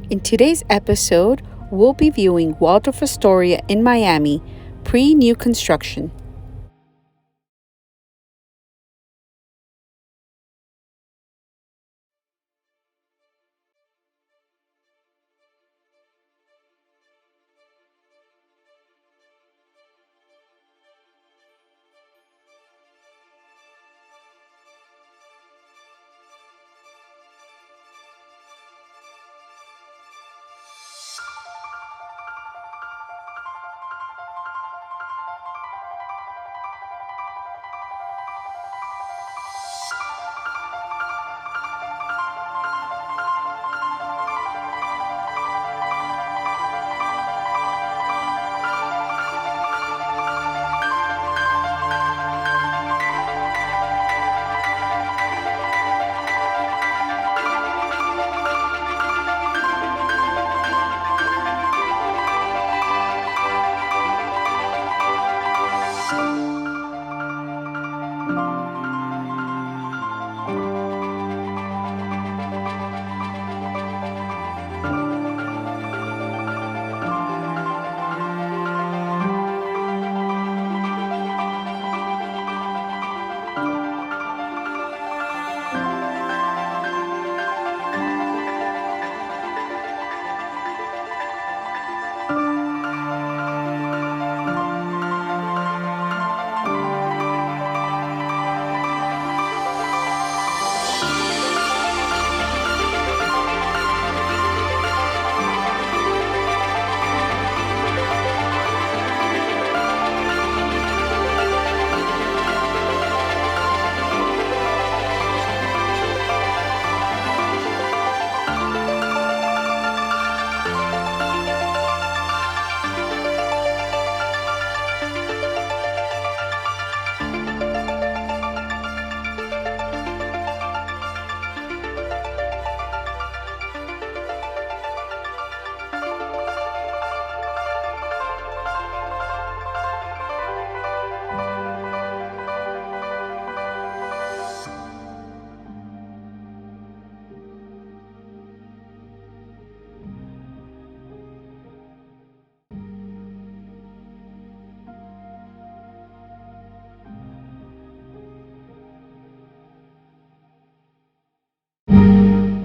In today's episode, we'll be viewing Waldorf Astoria in Miami, pre-new construction.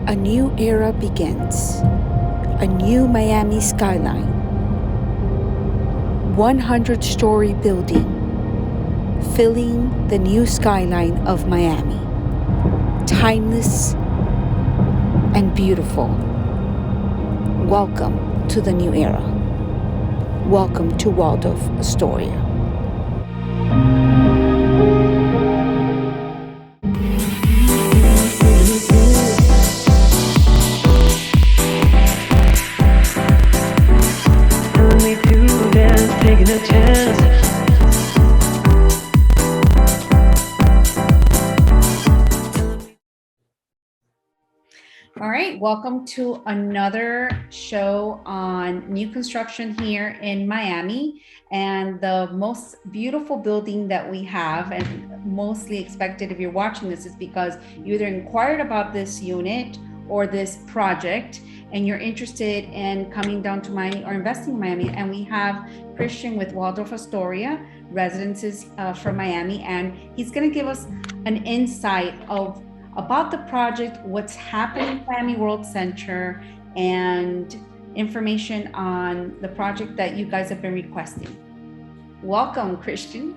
A new era begins. A new Miami skyline. 100-story building filling the new skyline of Miami. Timeless and beautiful. Welcome to the new era. Welcome to Waldorf Astoria. All right, welcome to another show on new construction here in Miami. And the most beautiful building that we have, and mostly expected if you're watching this, is because you either inquired about this unit or this project and you're interested in coming down to Miami or investing in Miami. And we have Christian with Waldorf Astoria Residences from Miami, and he's going to give us an insight about the project, what's happening in Miami World Center, and information on the project that you guys have been requesting. Welcome, Christian.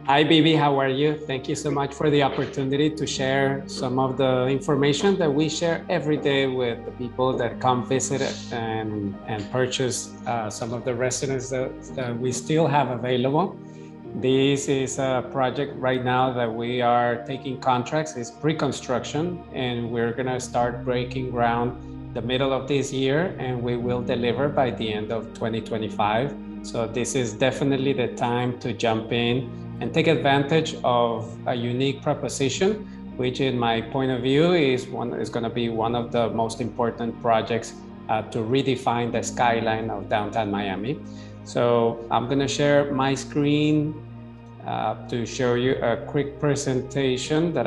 Hi, Bibi, how are you? Thank you so much for the opportunity to share some of the information that we share every day with the people that come visit and purchase some of the residences that we still have available. This is a project right now that we are taking contracts. It's pre-construction, and we're gonna start breaking ground the middle of this year, and we will deliver by the end of 2025. So this is definitely the time to jump in and take advantage of a unique proposition, which in my point of view is gonna be one of the most important projects to redefine the skyline of downtown Miami. So I'm gonna share my screen to show you a quick presentation that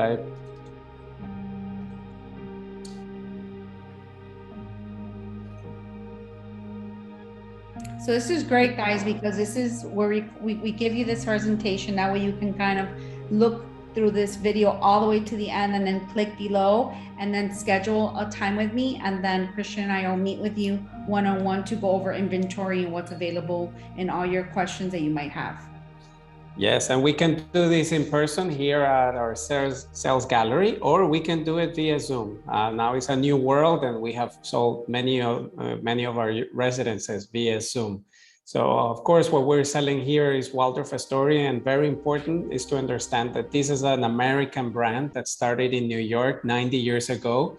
So this is great, guys, because this is where we give you this presentation. That way you can kind of look through this video all the way to the end and then click below and then schedule a time with me. And then Christian and I will meet with you one-on-one to go over inventory and what's available and all your questions that you might have. Yes, and we can do this in person here at our sales gallery, or we can do it via Zoom. Now it's a new world, and we have sold many of our residences via Zoom. So of course, what we're selling here is Waldorf Astoria, and very important is to understand that this is an American brand that started in New York 90 years ago.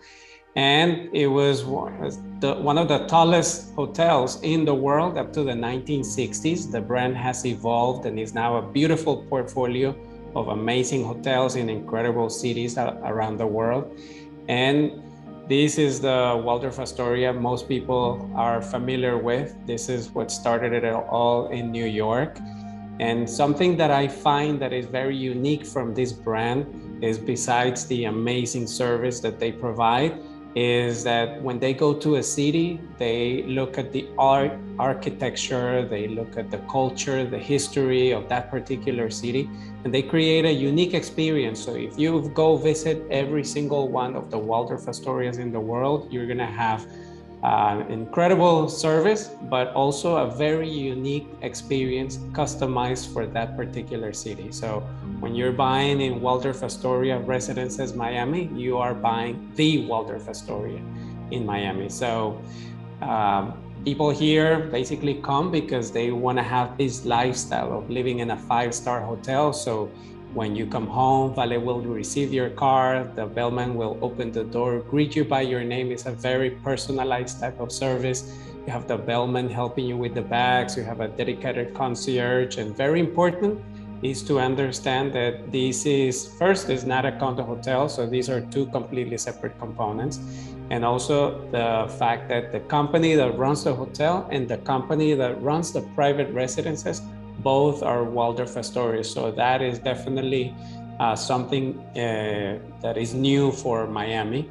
And it was one of the tallest hotels in the world up to the 1960s. The brand has evolved and is now a beautiful portfolio of amazing hotels in incredible cities around the world. And this is the Waldorf Astoria most people are familiar with. This is what started it all in New York. And something that I find that is very unique from this brand is, besides the amazing service that they provide, is that when they go to a city, they look at the art, architecture, they look at the culture, the history of that particular city, and they create a unique experience. So if you go visit every single one of the Waldorf Astorias in the world, you're gonna have incredible service, but also a very unique experience customized for that particular city. So when you're buying in Waldorf Astoria Residences Miami, you are buying the Waldorf Astoria in Miami. So people here basically come because they want to have this lifestyle of living in a 5-star hotel. So when you come home, valet will receive your car, the bellman will open the door, greet you by your name. It's a very personalized type of service. You have the bellman helping you with the bags, you have a dedicated concierge, and very important is to understand that this is, first, is not a condo hotel, so these are two completely separate components. And also the fact that the company that runs the hotel and the company that runs the private residences both are Waldorf Astoria. So that is definitely something that is new for Miami.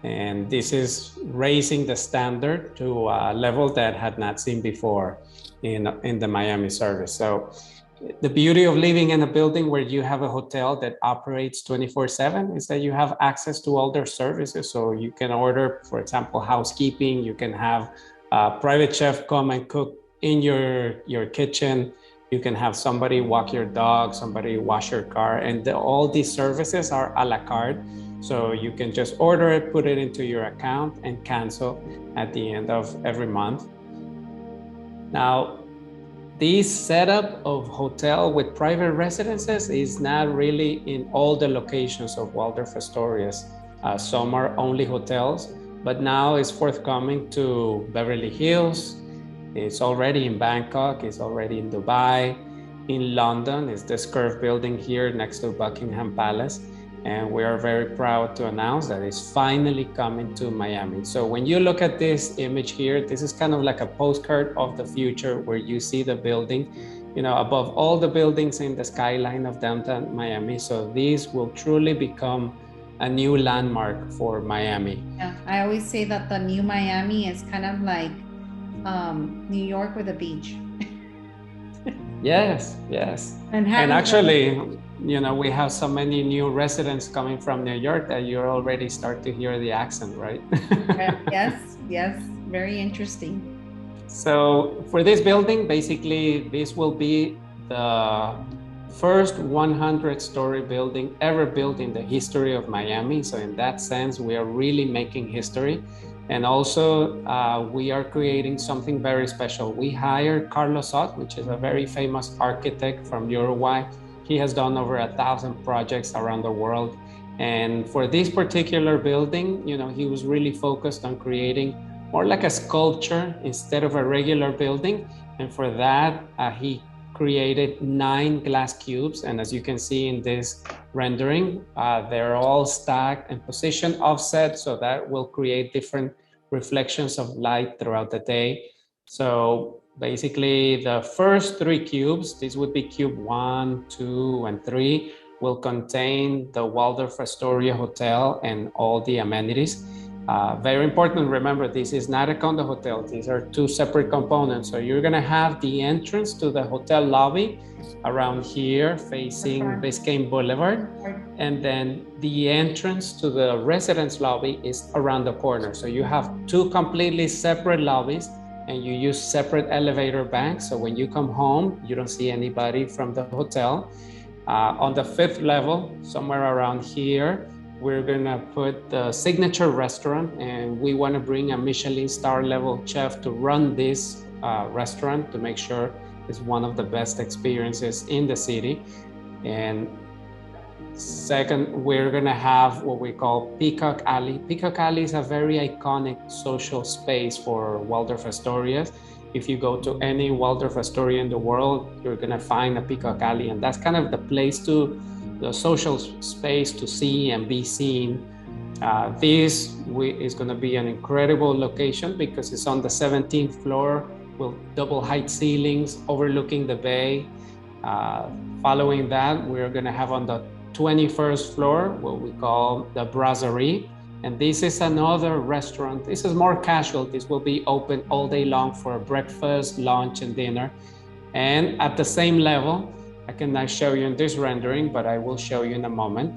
And this is raising the standard to a level that had not seen before in the Miami service. So the beauty of living in a building where you have a hotel that operates 24/7 is that you have access to all their services. So you can order, for example, housekeeping, you can have a private chef come and cook in your kitchen. You can have somebody walk your dog, somebody wash your car, and all these services are a la carte. So you can just order it, put it into your account, and cancel at the end of every month. Now, this setup of hotel with private residences is not really in all the locations of Waldorf Astorias. Some are only hotels, but now it's forthcoming to Beverly Hills. It's already in Bangkok, it's already in Dubai. In London, it's this curved building here next to Buckingham Palace. And we are very proud to announce that it's finally coming to Miami. So when you look at this image here, this is kind of like a postcard of the future where you see the building, you know, above all the buildings in the skyline of downtown Miami. So these will truly become a new landmark for Miami. Yeah, I always say that the new Miami is kind of like New York with a beach. Yes, yes. And actually, you know, we have so many new residents coming from New York that you already start to hear the accent, right? Yes, yes, very interesting. So for this building, basically, this will be the first 100-story building ever built in the history of Miami. So in that sense, we are really making history. And also, we are creating something very special. We hired Carlos Ott, which is a very famous architect from Uruguay. He has done over 1,000 projects around the world. And for this particular building, you know, he was really focused on creating more like a sculpture instead of a regular building. And for that, he created 9 glass cubes. And as you can see in this rendering, they're all stacked and positioned offset, so that will create different reflections of light throughout the day. So basically the first 3 cubes, these would be cube 1, 2, and 3, will contain the Waldorf Astoria Hotel and all the amenities. Very important, remember, this is not a condo hotel. These are two separate components. So you're gonna have the entrance to the hotel lobby around here facing Biscayne Boulevard. And then the entrance to the residence lobby is around the corner. So you have two completely separate lobbies and you use separate elevator banks. So when you come home, you don't see anybody from the hotel. On the 5th level, somewhere around here, we're gonna put the signature restaurant, and we wanna bring a Michelin star level chef to run this restaurant to make sure it's one of the best experiences in the city. And second, we're gonna have what we call Peacock Alley. Peacock Alley is a very iconic social space for Waldorf Astoria. If you go to any Waldorf Astoria in the world, you're gonna find a Peacock Alley, and that's kind of the place the social space to see and be seen. This is going to be an incredible location because it's on the 17th floor with double height ceilings overlooking the bay. Following that, we're going to have on the 21st floor what we call the Brasserie. And this is another restaurant. This is more casual. This will be open all day long for breakfast, lunch, and dinner. And at the same level, I cannot show you in this rendering, but I will show you in a moment.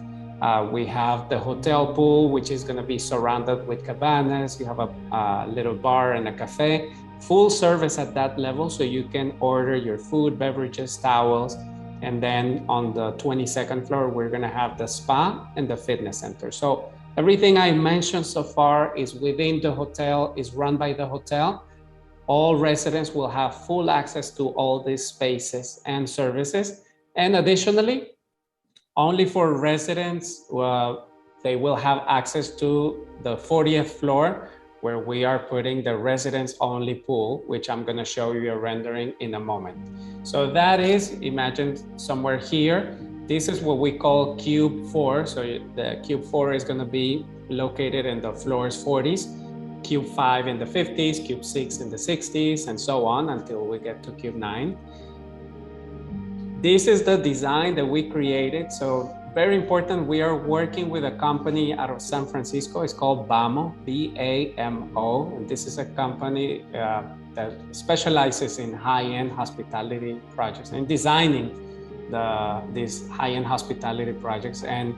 We have the hotel pool, which is gonna be surrounded with cabanas. You have a little bar and a cafe, full service at that level. So you can order your food, beverages, towels. And then on the 22nd floor, we're gonna have the spa and the fitness center. So everything I mentioned so far is within the hotel, is run by the hotel. All residents will have full access to all these spaces and services. And additionally, only for residents, they will have access to the 40th floor where we are putting the residents only pool, which I'm gonna show you a rendering in a moment. So that is, imagine somewhere here, this is what we call cube 4. So the cube 4 is gonna be located in the floors 40s. Cube 5 in the 50s, Cube 6 in the 60s, and so on until we get to Cube 9. This is the design that we created. So very important, we are working with a company out of San Francisco. It's called BAMO, B-A-M-O. And this is a company that specializes in high-end hospitality projects and designing these high-end hospitality projects. And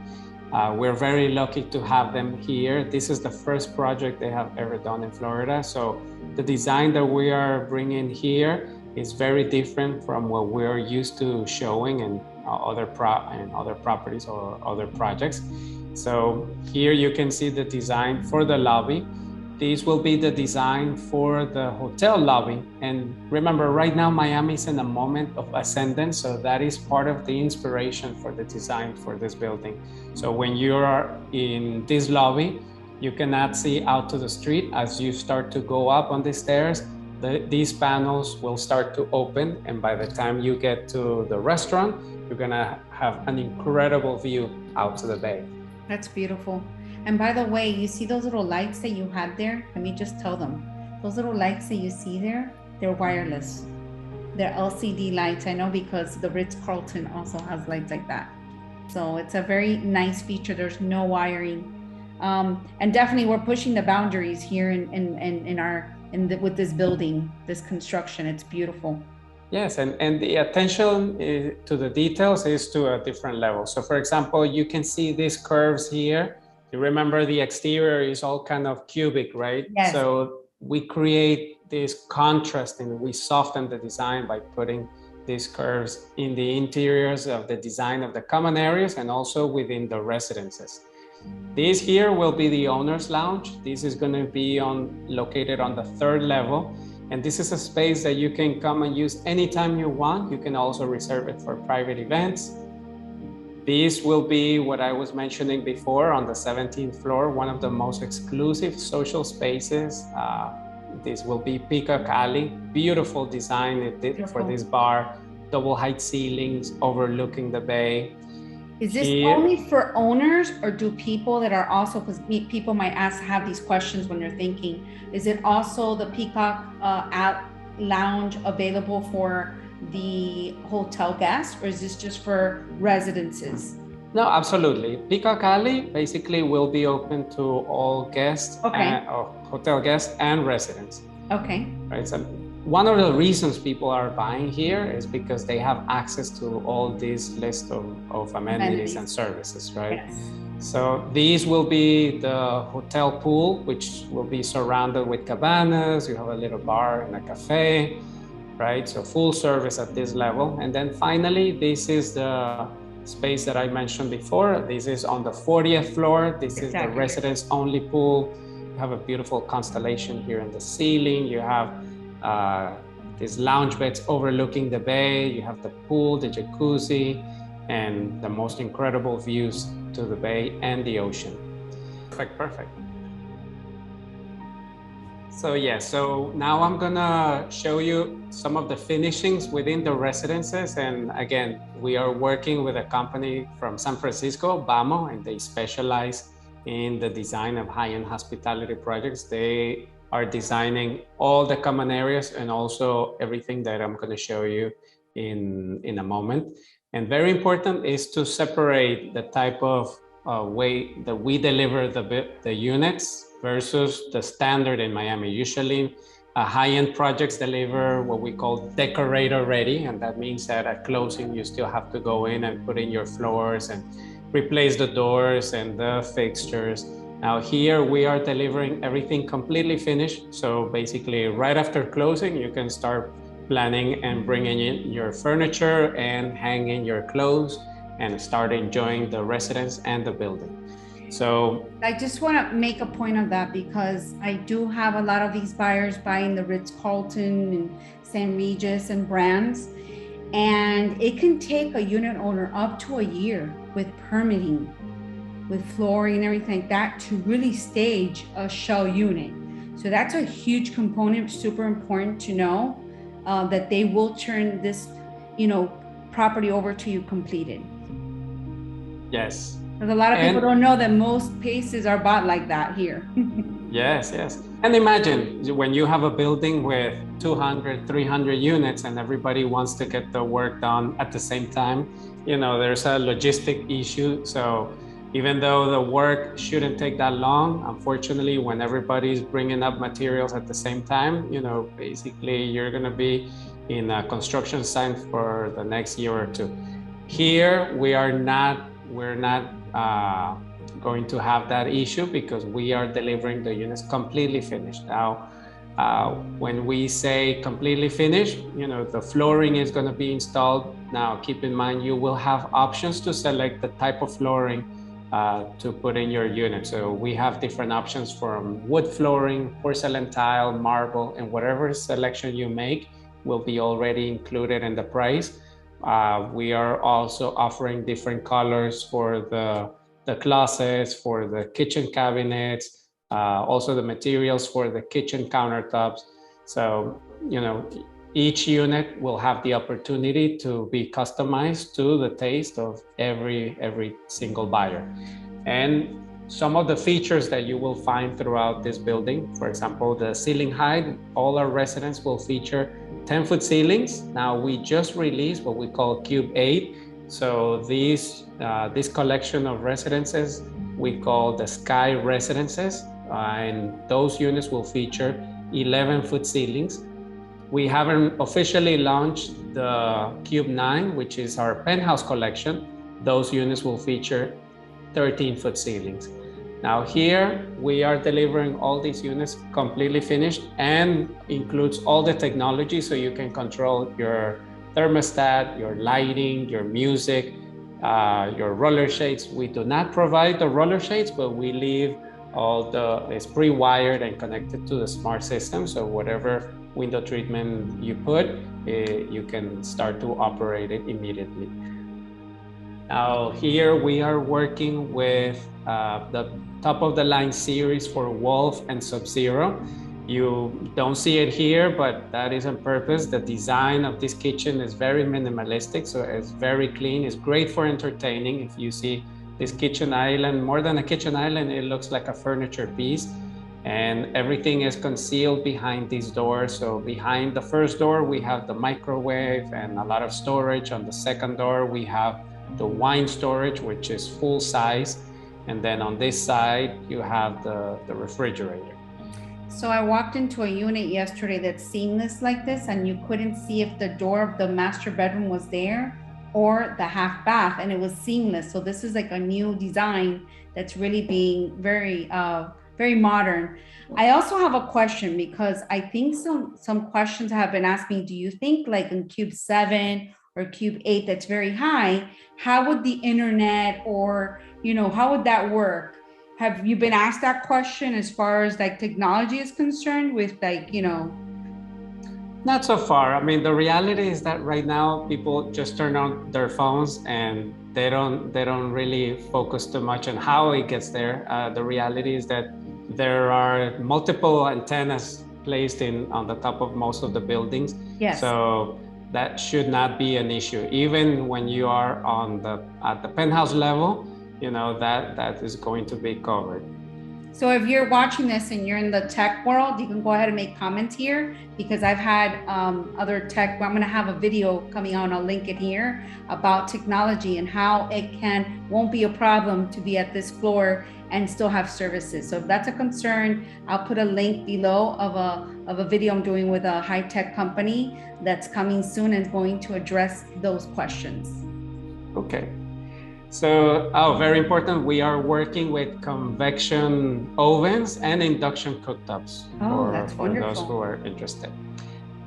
we're very lucky to have them here. This is the first project they have ever done in Florida. So the design that we are bringing here is very different from what we're used to showing in other properties or other projects. So here you can see the design for the lobby. This will be the design for the hotel lobby. And remember, right now, Miami is in a moment of ascendance. So that is part of the inspiration for the design for this building. So when you are in this lobby, you cannot see out to the street. As you start to go up on the stairs, these panels will start to open. And by the time you get to the restaurant, you're gonna have an incredible view out to the bay. That's beautiful. And by the way, you see those little lights that you had there? Let me just tell them. Those little lights that you see there, they're wireless. They're LCD lights. I know because the Ritz-Carlton also has lights like that. So it's a very nice feature. There's no wiring. And definitely we're pushing the boundaries here with this building, this construction. It's beautiful. Yes, and the attention to the details is to a different level. So for example, you can see these curves here. You remember the exterior is all kind of cubic, right? Yes. So we create this contrast and we soften the design by putting these curves in the interiors of the design of the common areas and also within the residences. This here will be the owner's lounge. This is going to be located on the 3rd level. And this is a space that you can come and use anytime you want. You can also reserve it for private events. This will be what I was mentioning before on the 17th floor, one of the most exclusive social spaces. This will be Peacock Alley, beautiful design for this bar, double height ceilings overlooking the bay. Is this only for owners, or do people that are also, because people might have these questions when they're thinking, is it also the Peacock lounge available for the hotel guests, or is this just for residences? No, absolutely. Pico Cali basically will be open to all guests, or hotel guests and residents. Okay. Right. So one of the reasons people are buying here is because they have access to all this list of amenities and services, right? Yes. So these will be the hotel pool, which will be surrounded with cabanas. You have a little bar and a cafe, right? So full service at this level. And then finally, this is the space that I mentioned before. This is on the 40th floor. This is the residents only pool. You have a beautiful constellation here in the ceiling. You have these lounge beds overlooking the bay. You have the pool, the jacuzzi, and the most incredible views to the bay and the ocean. Perfect. So yeah, so now I'm gonna show you some of the finishings within the residences. And again, we are working with a company from San Francisco, BAMO, and they specialize in the design of high-end hospitality projects. They are designing all the common areas and also everything that I'm gonna show you in a moment. And very important is to separate the type of way that we deliver the units versus the standard in Miami. Usually high-end projects deliver what we call decorator ready, and that means that at closing you still have to go in and put in your floors and replace the doors and the fixtures. Now here we are delivering everything completely finished. So basically right after closing, you can start planning and bringing in your furniture and hanging your clothes and start enjoying the residence and the building. So I just want to make a point of that because I do have a lot of these buyers buying the Ritz-Carlton and St. Regis and brands. And it can take a unit owner up to a year with permitting, with flooring and everything like that to really stage a shell unit. So that's a huge component, super important to know that they will turn this, property over to you completed. Yes. Because a lot of people don't know that most places are bought like that here. Yes. And imagine when you have a building with 200, 300 units and everybody wants to get the work done at the same time, there's a logistic issue. So even though the work shouldn't take that long, unfortunately, when everybody's bringing up materials at the same time, basically you're going to be in a construction site for the next year or two. Here, we're not going to have that issue because we are delivering the units completely finished. Now, when we say completely finished, the flooring is going to be installed. Now, keep in mind, you will have options to select the type of flooring to put in your unit. So we have different options from wood flooring, porcelain tile, marble, and whatever selection you make will be already included in the price. We are also offering different colors for the closets, for the kitchen cabinets, also the materials for the kitchen countertops. So, each unit will have the opportunity to be customized to the taste of every single buyer. And some of the features that you will find throughout this building, for example, the ceiling height, all our residents will feature 10-foot ceilings. Now we just released what we call Cube 8. So this collection of residences we call the Sky Residences, and those units will feature 11-foot ceilings. We haven't officially launched the Cube 9, which is our penthouse collection. Those units will feature 13-foot ceilings. Now here we are delivering all these units completely finished and includes all the technology so you can control your thermostat, your lighting, your music, your roller shades. We do not provide the roller shades, but we leave it's pre-wired and connected to the smart system. So whatever window treatment you put, you can start to operate it immediately. Now here we are working with the top of the line series for Wolf and Sub-Zero. You don't see it here, but that is on purpose. The design of this kitchen is very minimalistic, so it's very clean. It's great for entertaining. If you see this kitchen island, more than a kitchen island, it looks like a furniture piece. And everything is concealed behind these doors. So behind the first door, we have the microwave and a lot of storage. On the second door, we have the wine storage, which is full size. And then on this side, you have the refrigerator. So I walked into a unit yesterday that's seamless like this, and you couldn't see if the door of the master bedroom was there or the half bath, and it was seamless. So this is like a new design that's really being very, very modern. I also have a question, because I think some questions have been asked me. Do you think like in cube 7 or cube 8 that's very high, how would the internet, or how would that work? Have you been asked that question as far as like technology is concerned with like, Not so far. I mean, the reality is that right now people just turn on their phones and they don't really focus too much on how it gets there. The reality is that there are multiple antennas placed on the top of most of the buildings. Yes. So that should not be an issue. Even when you are at the penthouse level, that is going to be covered. So if you're watching this and you're in the tech world, you can go ahead and make comments here, because I've had other tech, I'm going to have a video coming out and I'll link it here about technology and how it won't be a problem to be at this floor and still have services. So if that's a concern, I'll put a link below of a video I'm doing with a high-tech company that's coming soon and going to address those questions. Okay. So, very important, we are working with convection ovens and induction cooktops for those who are interested.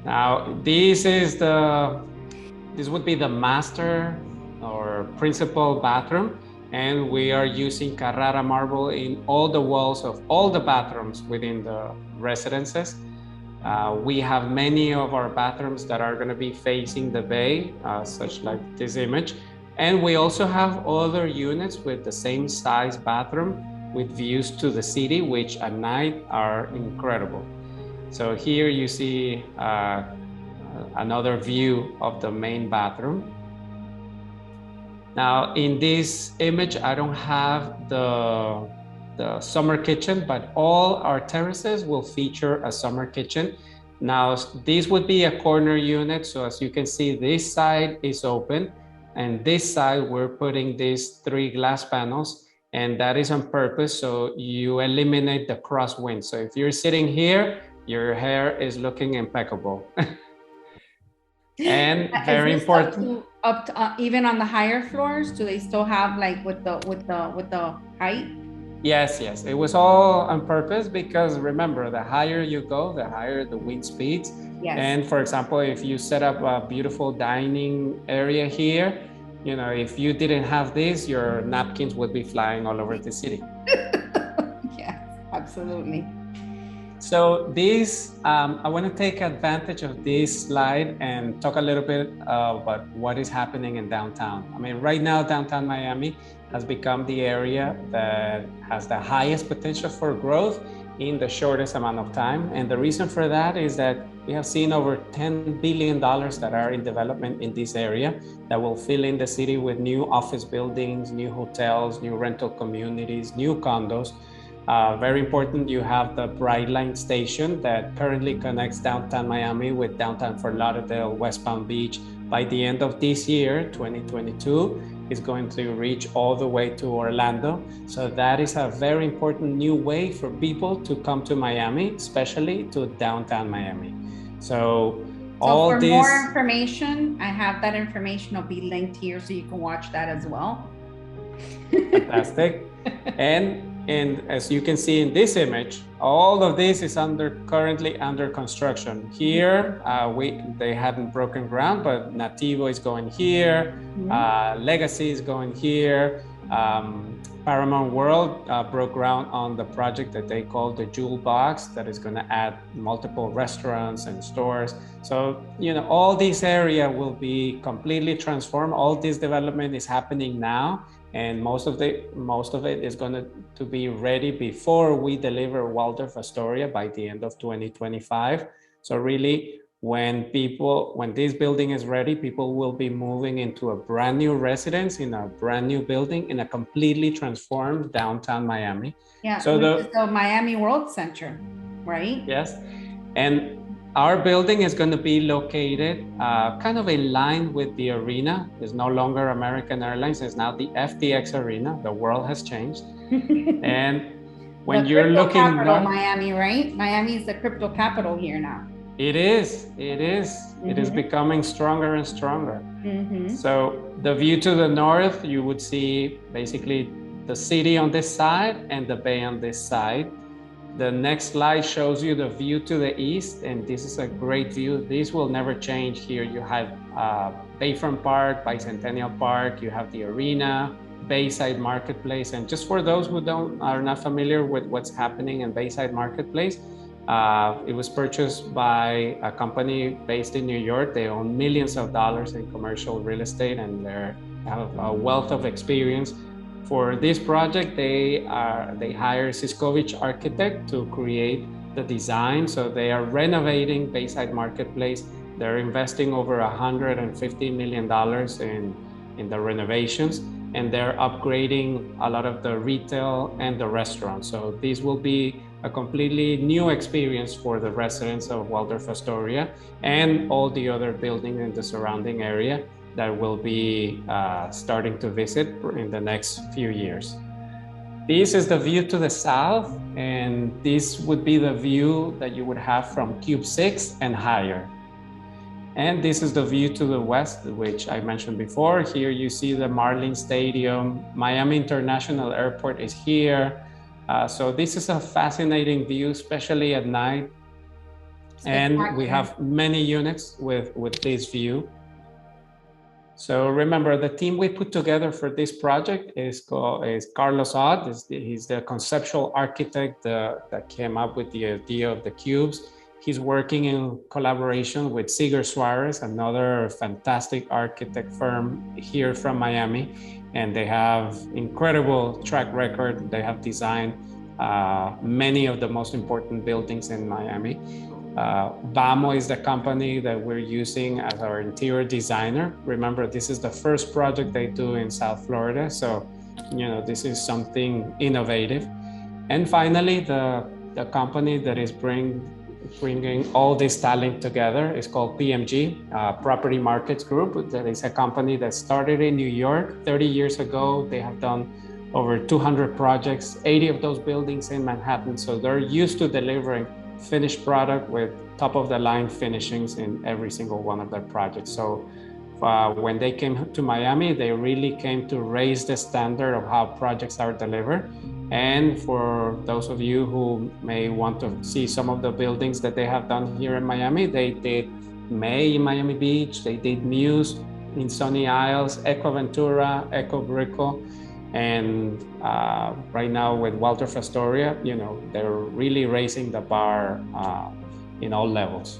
Now, this would be the master or principal bathroom, and we are using Carrara marble in all the walls of all the bathrooms within the residences. We have many of our bathrooms that are going to be facing the bay, such like this image. And we also have other units with the same size bathroom with views to the city, which at night are incredible. So here you see another view of the main bathroom. Now in this image, I don't have the summer kitchen, but all our terraces will feature a summer kitchen. Now this would be a corner unit. So as you can see, this side is open. And this side, we're putting these 3 glass panels, and that is on purpose. So you eliminate the crosswind. So if you're sitting here, your hair is looking impeccable. And very important. Up to, even on the higher floors, do they still have like with the height? Yes. It was all on purpose, because remember, the higher you go, the higher the wind speeds. Yes. And for example, if you set up a beautiful dining area here, if you didn't have this, your napkins would be flying all over the city. Yes, absolutely. So this, I want to take advantage of this slide and talk a little bit about what is happening in downtown. I mean, right now, downtown Miami has become the area that has the highest potential for growth in the shortest amount of time. And the reason for that is that we have seen over $10 billion that are in development in this area that will fill in the city with new office buildings, new hotels, new rental communities, new condos. Very important, you have the Brightline station that currently connects downtown Miami with downtown Fort Lauderdale, West Palm Beach. By the end of this year, 2022, is going to reach all the way to Orlando. So that is a very important new way for people to come to Miami, especially to downtown Miami. So for more information, I have that information. It'll be linked here so you can watch that as well. Fantastic. And as you can see in this image, all of this is currently under construction. Here, they haven't broken ground, but Nativo is going here, Legacy is going here. Paramount World broke ground on the project that they call the Jewel Box, that is going to add multiple restaurants and stores. So, all this area will be completely transformed. All this development is happening now, and most of it is going to be ready before we deliver Waldorf Astoria by the end of 2025. So really, when this building is ready, people will be moving into a brand new residence in a brand new building in a completely transformed downtown Miami. Yeah, so the Miami World Center, right? Yes, and Our building is going to be located kind of in line with the arena. It's no longer American Airlines. It's now the FTX Arena. The world has changed. And when you're looking capital, north, Miami, right? Miami is the crypto capital here now. It is. It is becoming stronger and stronger. So the view to the north, you would see basically the city on this side and the bay on this side. The next slide shows you the view to the east, and this is a great view. This will never change here. You have Bayfront Park, Bicentennial Park, you have the arena, Bayside Marketplace. And just for those who are not familiar with what's happening in Bayside Marketplace, it was purchased by a company based in New York. They own millions of dollars in commercial real estate, and they have a wealth of experience. For this project, they hire Siskovich Architect to create the design. So they are renovating Bayside Marketplace. They're investing over $150 million in the renovations, and they're upgrading a lot of the retail and the restaurants. So this will be a completely new experience for the residents of Waldorf Astoria and all the other buildings in the surrounding area that will be starting to visit in the next few years. This is the view to the south, and this would be the view that you would have from Cube 6 and higher. And this is the view to the west, which I mentioned before. Here you see the Marlin Stadium. Miami International Airport is here. So this is a fascinating view, especially at night. And we have many units with this view. So remember, the team we put together for this project is Carlos Ott. He's the conceptual architect that came up with the idea of the cubes. He's working in collaboration with Sieger Suarez, another fantastic architect firm here from Miami. And they have incredible track record. They have designed many of the most important buildings in Miami. BAMO is the company that we're using as our interior designer. Remember, this is the first project they do in South Florida. So, this is something innovative. And finally, the company that is bringing all this talent together is called PMG, Property Markets Group. That is a company that started in New York 30 years ago. They have done over 200 projects, 80 of those buildings in Manhattan. So they're used to delivering finished product with top-of-the-line finishings in every single one of their projects. So when they came to Miami, they really came to raise the standard of how projects are delivered. And for those of you who may want to see some of the buildings that they have done here in Miami, they did May in Miami Beach, they did Muse in Sunny Isles, Eco Ventura, Eco Brickell. And right now with Waldorf Astoria, they're really raising the bar in all levels.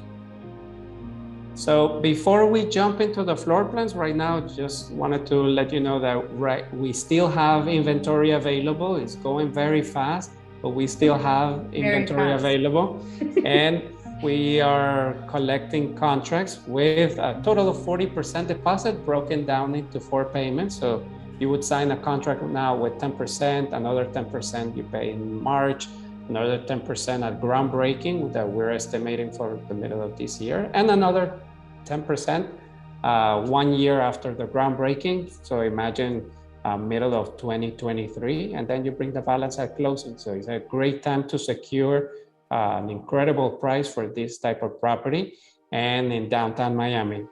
So before we jump into the floor plans right now, just wanted to let you know that we still have inventory available. It's going very fast, but we still have inventory available. And we are collecting contracts with a total of 40% deposit broken down into 4 payments. So you would sign a contract now with 10%, another 10% you pay in March, another 10% at groundbreaking that we're estimating for the middle of this year, and another 10% 1 year after the groundbreaking. So imagine middle of 2023, and then you bring the balance at closing. So it's a great time to secure an incredible price for this type of property and in downtown Miami.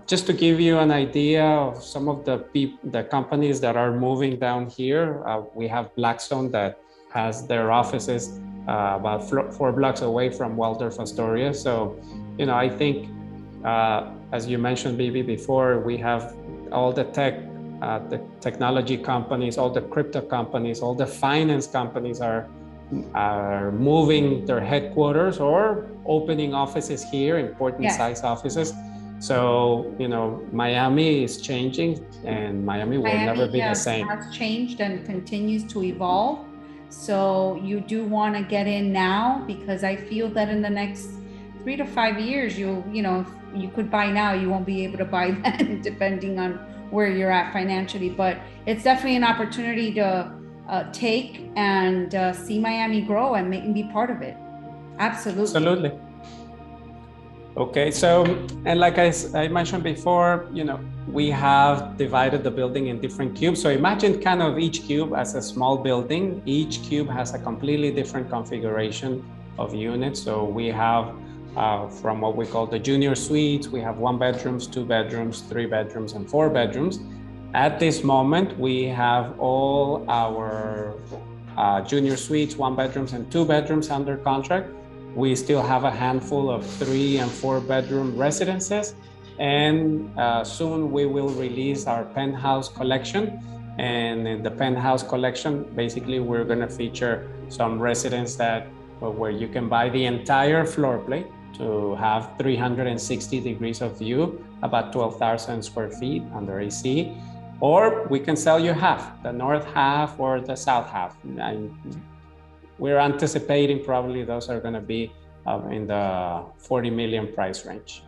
Just to give you an idea of some of the companies that are moving down here, we have Blackstone that has their offices about 4 blocks away from Waldorf Astoria. So, I think, as you mentioned, Bibi, before, we have all the technology companies, all the crypto companies, all the finance companies are moving their headquarters or opening offices here, important size offices. So, Miami is changing, and Miami will never be the same. Miami has changed and continues to evolve. So you do want to get in now, because I feel that in the next 3 to 5 years, you could buy now, you won't be able to buy then, depending on where you're at financially. But it's definitely an opportunity to take and see Miami grow and be part of it. Absolutely. Absolutely. Okay, so, and like I mentioned before, we have divided the building in different cubes. So imagine kind of each cube as a small building. Each cube has a completely different configuration of units. So we have from what we call the junior suites, we have 1 bedrooms, 2 bedrooms, 3 bedrooms, and 4 bedrooms. At this moment, we have all our junior suites, 1 bedrooms and 2 bedrooms under contract. We still have a handful of 3 and 4 bedroom residences, and soon we will release our penthouse collection. And in the penthouse collection, basically we're going to feature some residences where you can buy the entire floor plate to have 360 degrees of view, about 12,000 square feet under AC, or we can sell you half, the north half or the south half. We're anticipating probably those are going to be in the 40 million price range.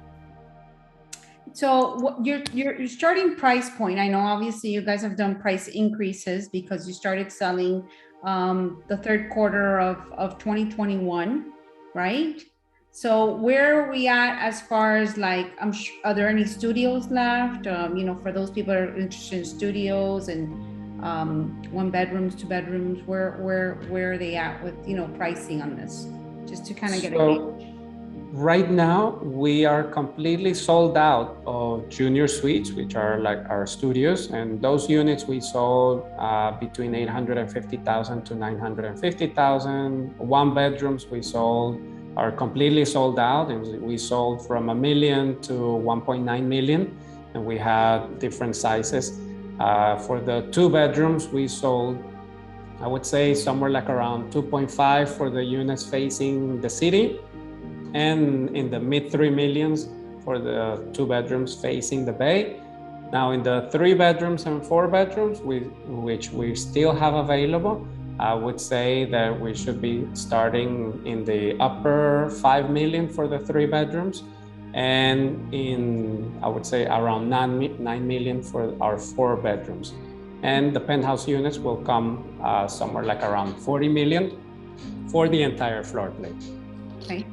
So what your starting price point, I know obviously you guys have done price increases because you started selling the third quarter of 2021, right? So where are we at as far as like, are there any studios left? For those people that are interested in studios and 1 bedrooms, 2 bedrooms, where are they at with pricing on this, just to kind of get a gauge? Right now we are completely sold out of junior suites, which are like our studios, and those units we sold between 850,000 to 950,000. 1 bedrooms we sold are completely sold out, and we sold from $1 million to 1.9 million, and we had different sizes. For the 2 bedrooms, we sold, I would say, somewhere like around 2.5 for the units facing the city, and in the mid 3 millions for the 2 bedrooms facing the bay. Now in the 3 bedrooms and 4 bedrooms, which we still have available, I would say that we should be starting in the upper 5 million for the 3 bedrooms, and I would say around 9 million for our 4 bedrooms. And the penthouse units will come somewhere like around 40 million for the entire floor plate. Okay,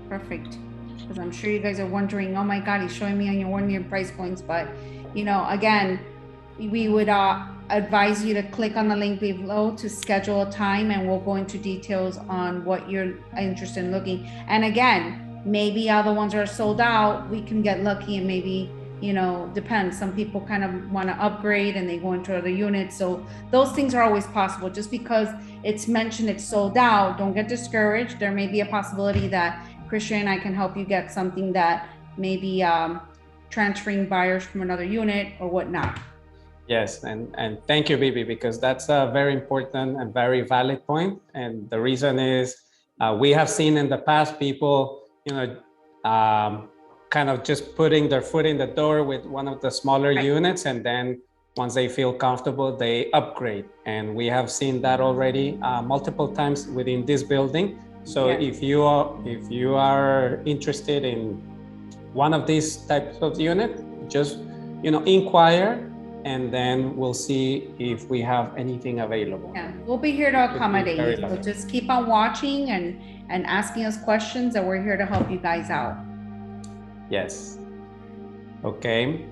perfect. Because I'm sure you guys are wondering, oh my God, he's showing me on your 1 year price points. But, again, we would advise you to click on the link below to schedule a time, and we'll go into details on what you're interested in looking. And again, maybe other ones are sold out. We can get lucky and maybe, depends. Some people kind of want to upgrade and they go into other units. So those things are always possible. Just because it's mentioned it's sold out, don't get discouraged. There may be a possibility that Christian and I can help you get something that maybe transferring buyers from another unit or whatnot. Yes, and thank you, Bibi, because that's a very important and very valid point. And the reason is we have seen in the past people, kind of just putting their foot in the door with one of the smaller units, and then once they feel comfortable, they upgrade. And we have seen that already multiple times within this building. So if you are interested in one of these types of unit, just inquire, and then we'll see if we have anything available. Yeah, we'll be here to accommodate you. So just keep on watching and asking us questions, and we're here to help you guys out. Yes. Okay.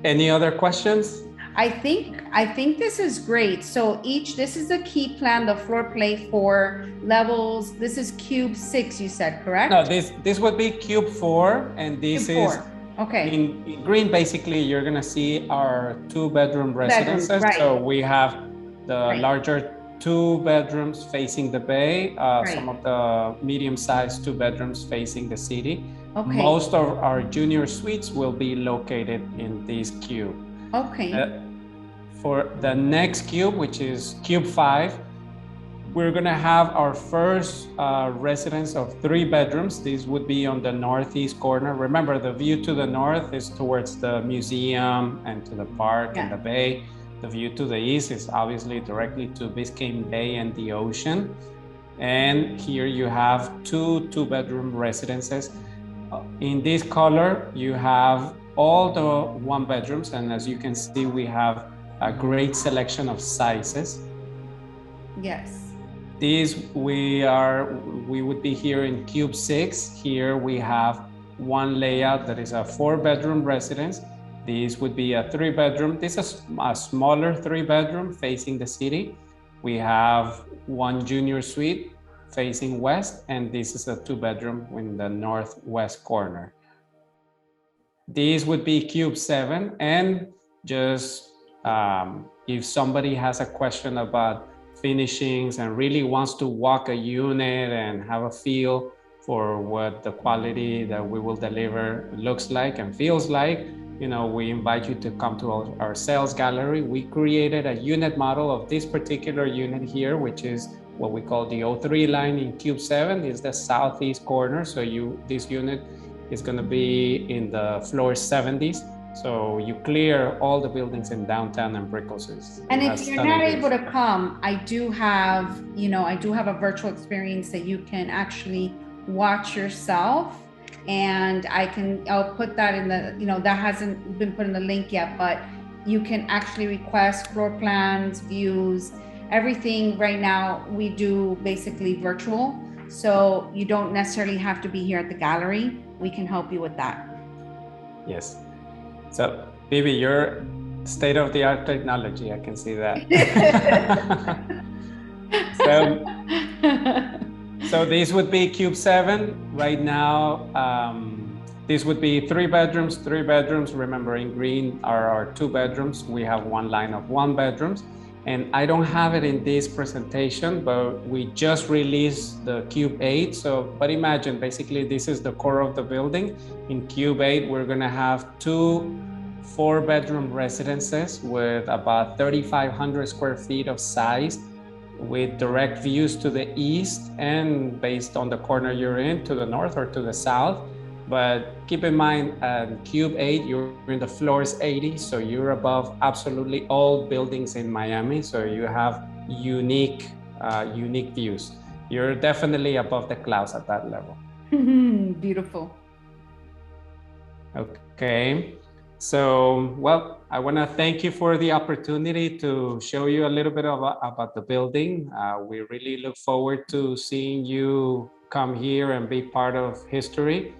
Any other questions? I think this is great. So this is the key plan, the floor plate for levels. This is cube 6, you said, correct? No, this would be cube 4, and this cube is 4. Okay. In green. Basically, you're gonna see our 2 bedroom residences. Right. So we have the larger 2 bedrooms facing the bay, some of the medium-sized 2 bedrooms facing the city. Okay. Most of our junior suites will be located in this cube. Okay. For the next cube, which is cube 5, we're gonna have our first residence of 3 bedrooms. This would be on the northeast corner. Remember, the view to the north is towards the museum and to the park and the bay. The view to the east is obviously directly to Biscayne Bay and the ocean. And here you have 2 2-bedroom residences. In this color, you have all the 1 bedrooms. And as you can see, we have a great selection of sizes. Yes. We would be here in Cube 6. Here we have one layout that is a 4-bedroom residence. This would be a 3-bedroom. This is a smaller 3-bedroom facing the city. We have one junior suite facing west, and this is a 2-bedroom in the northwest corner. These would be Cube 7, and just if somebody has a question about finishings and really wants to walk a unit and have a feel for what the quality that we will deliver looks like and feels like, we invite you to come to our sales gallery. We created a unit model of this particular unit here, which is what we call the O3 line in Cube 7. Is the southeast corner. So this unit is going to be in the floor 70s. So you clear all the buildings in downtown and Brickell's. And if you're not able to come, I do have a virtual experience that you can actually watch yourself. And I'll put that in the, that hasn't been put in the link yet, but you can actually request floor plans, views, everything. Right now we do basically virtual. So you don't necessarily have to be here at the gallery. We can help you with that. Yes. So, Bibi, you're state-of-the-art technology. I can see that. So this would be Cube 7. Right now, this would be 3 bedrooms. Remember, in green are our 2 bedrooms. We have one line of 1 bedrooms. And I don't have it in this presentation, but we just released the Cube 8. But imagine, basically, this is the core of the building. In Cube 8, we're gonna have 2 4-bedroom residences with about 3,500 square feet of size, with direct views to the east and, based on the corner you're in, to the north or to the south. But keep in mind, Cube 8, you're in the floors 80, so you're above absolutely all buildings in Miami. So you have unique views. You're definitely above the clouds at that level. Beautiful. Okay. So, well, I want to thank you for the opportunity to show you a little bit about the building. We really look forward to seeing you come here and be part of history.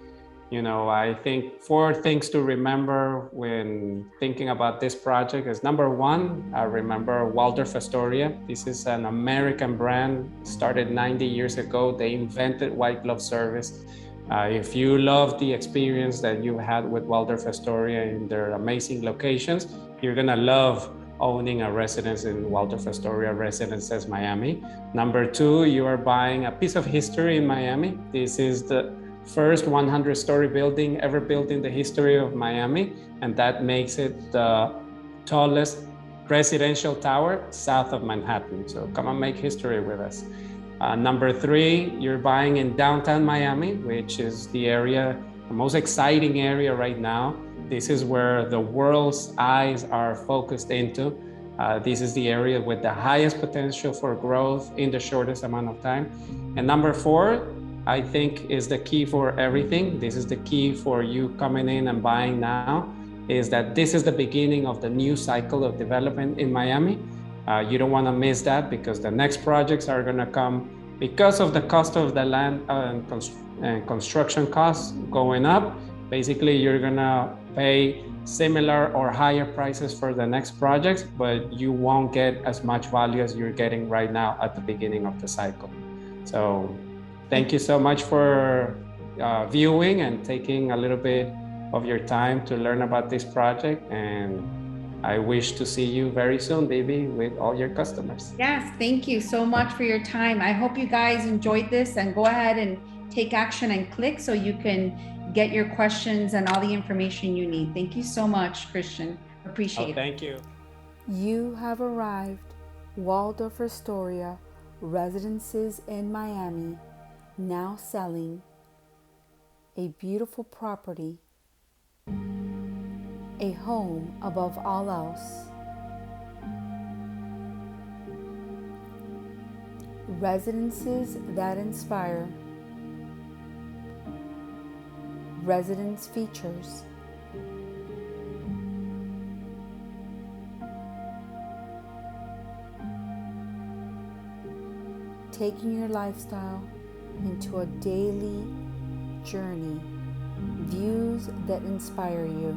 I think 4 things to remember when thinking about this project is, number 1, remember Waldorf Astoria. This is an American brand, started 90 years ago. They invented white glove service. If you love the experience that you had with Waldorf Astoria in their amazing locations, you're gonna love owning a residence in Waldorf Astoria Residences Miami. Number 2, you are buying a piece of history in Miami. This is the first 100-story building ever built in the history of Miami, and that makes it the tallest residential tower south of Manhattan. So come and make history with us. Number 3, you're buying in downtown Miami, which is the most exciting area right now. This is where the world's eyes are focused into. This is the area with the highest potential for growth in the shortest amount of time. And number 4, I think, is the key for everything. This is the key for you coming in and buying now, is that this is the beginning of the new cycle of development in Miami. You don't want to miss that, because the next projects are going to come because of the cost of the land and construction costs going up. Basically, you're going to pay similar or higher prices for the next projects, but you won't get as much value as you're getting right now at the beginning of the cycle. So thank you so much for viewing and taking a little bit of your time to learn about this project. And I wish to see you very soon, baby, with all your customers. Yes, thank you so much for your time. I hope you guys enjoyed this, and go ahead and take action and click so you can get your questions and all the information you need. Thank you so much, Christian. Appreciate it. Thank you. You have arrived. Waldorf Astoria Residences in Miami, now selling a beautiful property, a home above all else. Residences that inspire. Residence features. taking your lifestyle into a daily journey, views that inspire you.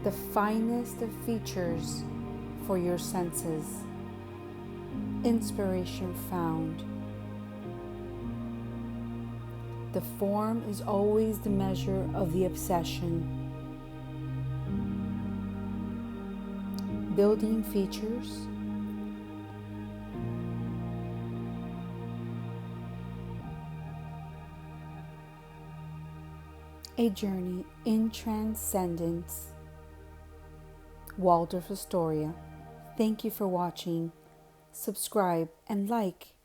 The finest of features for your senses. Inspiration found. The form is always the measure of the obsession. Building features. A journey in transcendence. Waldorf Astoria. Thank you for watching. Subscribe and like.